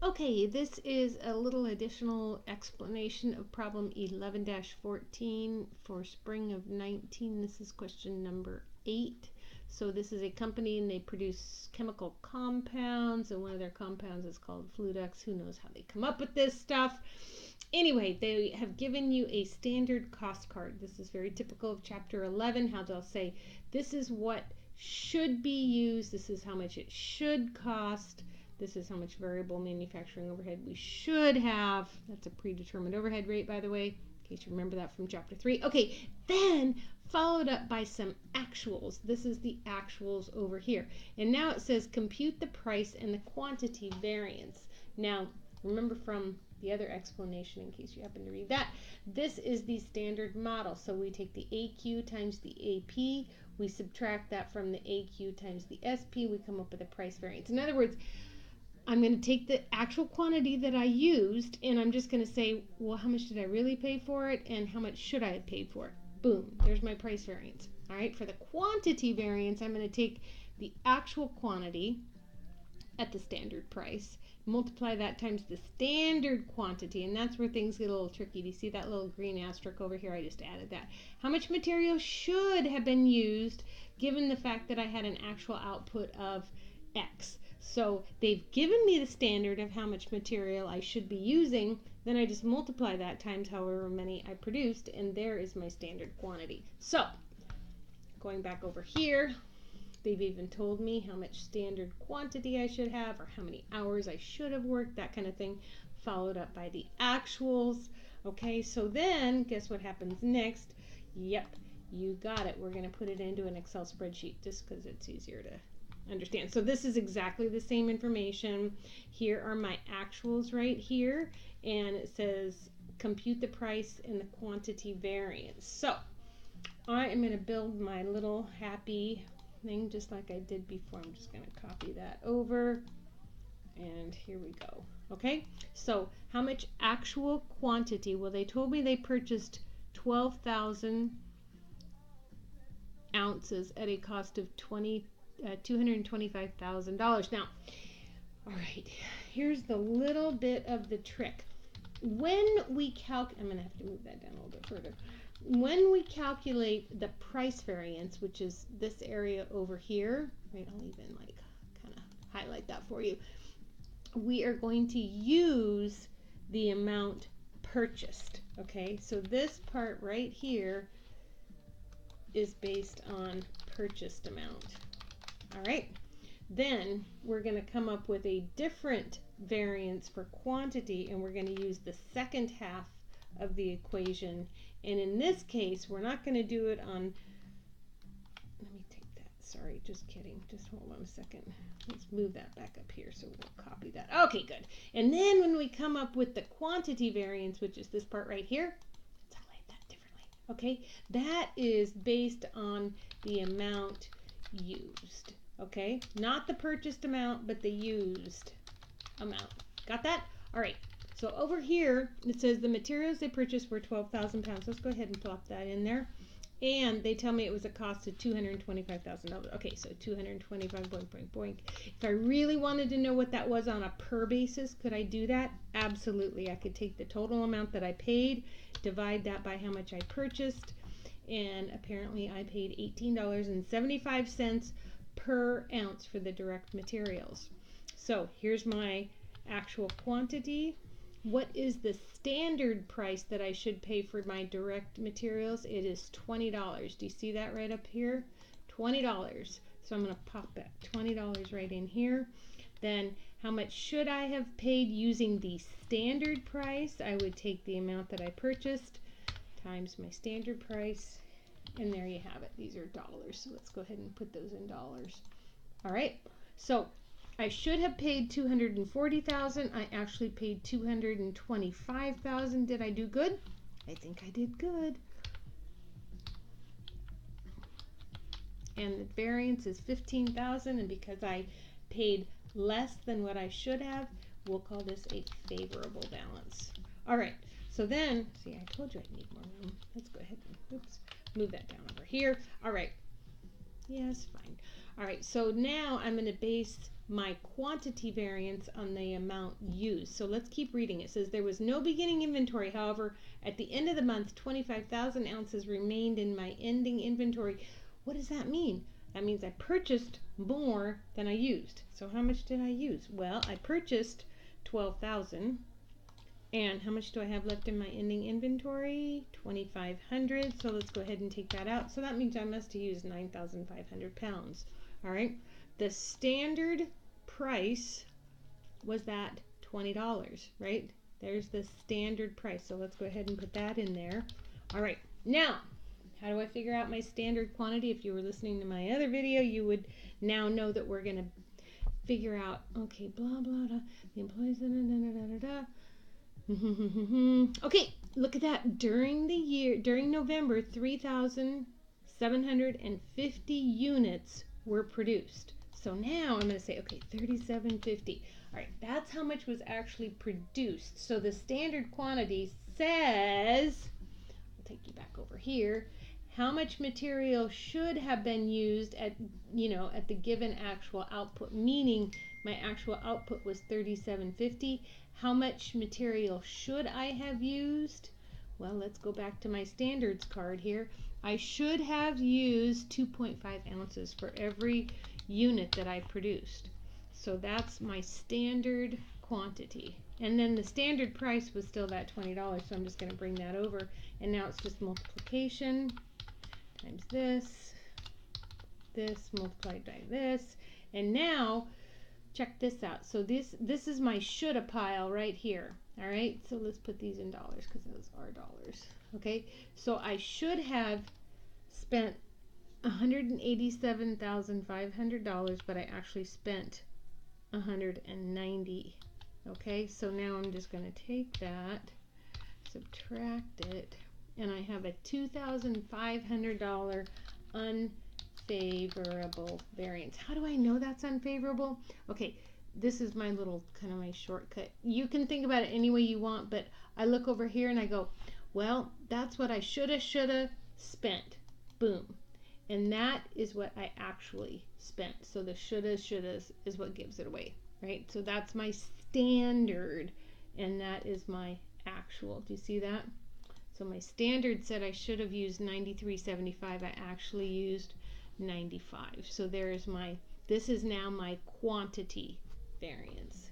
Okay, this is a little additional explanation of problem 11-14 for spring of 19. This is question number 8. So this is a company and they produce chemical compounds, and one of their compounds is called Fludux. Who knows how they come up with this stuff? Anyway, they have given you a standard cost card. This is very typical of chapter 11, how they'll say this is what should be used, this is how much it should cost, this is how much variable manufacturing overhead we should have. That's a predetermined overhead rate, by the way, in case you remember that from chapter 3. Okay, then followed up by some actuals. This is the actuals over here. And now it says compute the price and the quantity variance. Now, remember from the other explanation, in case you happen to read that, this is the standard model. So we take the AQ times the AP, we subtract that from the AQ times the SP, we come up with a price variance. In other words, I'm going to take the actual quantity that I used and I'm just going to say, well, how much did I really pay for it and how much should I have paid for it? Boom, there's my price variance. All right, for the quantity variance, I'm going to take the actual quantity at the standard price, multiply that times the standard quantity, and that's where things get a little tricky. Do you see that little green asterisk over here? I just added that. How much material should have been used given the fact that I had an actual output of X? So they've given me the standard of how much material I should be using, then I just multiply that times however many I produced, and there is my standard quantity. So going back over here, they've even told me how much standard quantity I should have or how many hours I should have worked, that kind of thing, followed up by the actuals. Okay, so then guess what happens next? Yep, you got it. We're going to put it into an Excel spreadsheet just because it's easier to understand. So this is exactly the same information. Here are my actuals right here, and it says compute the price and the quantity variance. So I am going to build my little happy thing just like I did before. I'm just going to copy that over, and here we go. Okay, so how much actual quantity? Well, they told me they purchased 12,000 ounces at a cost of $225,000. Now, all right, here's the little bit of the trick. When we I'm going to have to move that down a little bit further. When we calculate the price variance, which is this area over here, right, I'll even like kind of highlight that for you. We are going to use the amount purchased. Okay, so this part right here is based on purchased amount. All right, then we're going to come up with a different variance for quantity, and we're going to use the second half of the equation. And in this case, we're not going to do it on, let me take that, sorry, just kidding, just hold on a second. Let's move that back up here, so we'll copy that. Okay, good. And then when we come up with the quantity variance, which is this part right here, let's highlight that differently, okay? That is based on the amount used, okay? Not the purchased amount, but the used amount. Got that? All right. So over here, it says the materials they purchased were 12,000 pounds. Let's go ahead and plop that in there. And they tell me it was a cost of $225,000. Okay, so 225, boink, boink, boink. If I really wanted to know what that was on a per basis, could I do that? Absolutely. I could take the total amount that I paid, divide that by how much I purchased, and apparently I paid $18.75 per ounce for the direct materials. So here's my actual quantity. What is the standard price that I should pay for my direct materials? It is $20. Do you see that right up here? $20. So I'm going to pop that $20 right in here. Then how much should I have paid using the standard price? I would take the amount that I purchased times my standard price, and there you have it. These are dollars, so let's go ahead and put those in dollars. All right, so I should have paid $240,000. I actually paid $225,000. Did I do good? I think I did good. And the variance is $15,000, and because I paid less than what I should have, we'll call this a favorable balance. All right, so then, see, I told you I need more room. Let's go ahead and, oops, move that down over here. All right, yes, fine. All right, so now I'm going to base my quantity variance on the amount used. So let's keep reading. It says there was no beginning inventory. However, at the end of the month, 25,000 ounces remained in my ending inventory. What does that mean? That means I purchased more than I used. So how much did I use? Well, I purchased 12,000. And how much do I have left in my ending inventory? 2,500. So let's go ahead and take that out. So that means I must have used 9,500 pounds. All right. The standard price was that $20, right? There's the standard price. So let's go ahead and put that in there. All right. Now, how do I figure out my standard quantity? If you were listening to my other video, you would now know that we're going to figure out, okay, blah, blah, blah, the employees, da, da, da, da, da, da. Okay, look at that. During November, 3,750 units were produced. So now I'm going to say, okay, 3,750. All right, that's how much was actually produced. So the standard quantity says, I'll take you back over here, how much material should have been used at the given actual output, meaning my actual output was 3,750. How much material should I have used? Well, let's go back to my standards card here. I should have used 2.5 ounces for every unit that I produced. So that's my standard quantity. And then the standard price was still that $20, so I'm just going to bring that over. And now it's just multiplication times this multiplied by this. And now check this out. So this is my shoulda pile right here. All right, so let's put these in dollars because those are dollars. Okay, so I should have spent $187,500, but I actually spent $190. Okay, so now I'm just going to take that, subtract it, and I have a $2,500 unfavorable variance. How do I know that's unfavorable? Okay, this is my little kind of my shortcut. You can think about it any way you want, but I look over here and I go, well, that's what I shoulda spent. Boom. And that is what I actually spent. So the shouldas is what gives it away, right? So that's my standard, and that is my actual. Do you see that? So my standard said I should have used 93.75. I actually used 95. So this is now my quantity variance.